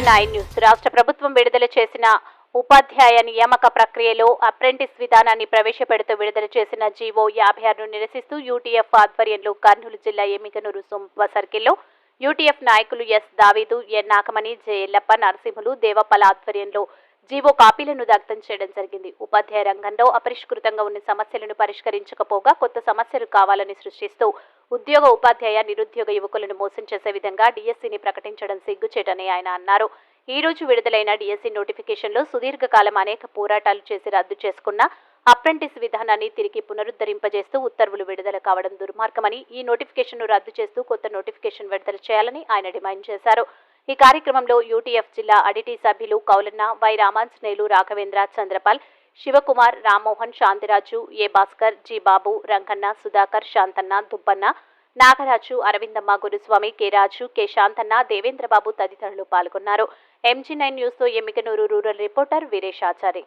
MG9 news. రాష్ట్ర ప్రభుత్వం విడుదల చేసిన ఉపాధ్యాయ నియామక ప్రక్రియలో అప్రెంటిస్ విధానాన్ని ప్రవేశపెడుతూ విడుదల చేసిన జీవో 56ను నిరసిస్తూ యూటీఎఫ్ ఆధ్వర్యంలో కర్నూలు జిల్లా ఎమ్మిగనూరు సొంప సర్కిల్లో యూటీఎఫ్ నాయకులు ఎస్ దావీదు, ఎన్ నాగమణి, జె ఎల్లప్ప, నరసింహులు, దేవప్పల ఆధ్వర్యంలో జీవో కాపీలను దగ్ధం చేయడం జరిగింది. ఉపాధ్యాయ రంగంలో అపరిష్కృతంగా ఉన్న సమస్యలను పరిష్కరించకపోగా కొత్త సమస్యలు కావాలని సృష్టిస్తూ ఉద్యోగ, ఉపాధ్యాయ, నిరుద్యోగ యువకులను మోసం చేసే విధంగా డిఎస్సీని ప్రకటించడం సిగ్గుచేటని ఆయన అన్నారు. ఈ రోజు విడుదలైన డిఎస్సీ నోటిఫికేషన్లో సుదీర్ఘకాలం అనేక పోరాటాలు చేసి రద్దు చేసుకున్న అప్రెంటిస్ విధానాన్ని తిరిగి పునరుద్ధరింపజేస్తూ ఉత్తర్వులు విడుదల కావడం దుర్మార్గమని, ఈ నోటిఫికేషన్ను రద్దు చేస్తూ కొత్త నోటిఫికేషన్ విడుదల చేయాలని ఆయన డిమాండ్ చేశారు. ఈ కార్యక్రమంలో యూటీఎఫ్ జిల్లా అడిటి సభ్యులు Koulanna, Y Ramanjaneyulu, Raghavendra, Chandrapal, Sivakumar, Rammohan, Shantiraju, A Bhaskar, G Babu, Ranganna, Sudhakar, Shantanna, Dubbanna, Nagaraju, Aravindamma, Guruswamy, K Raju, K Shantanna, Devendrababu తదితరులు పాల్గొన్నారు. MG9 న్యూస్ తో ఎమ్మిగనూరు రూరల్ రిపోర్టర్ వీరేష్ ఆచారి.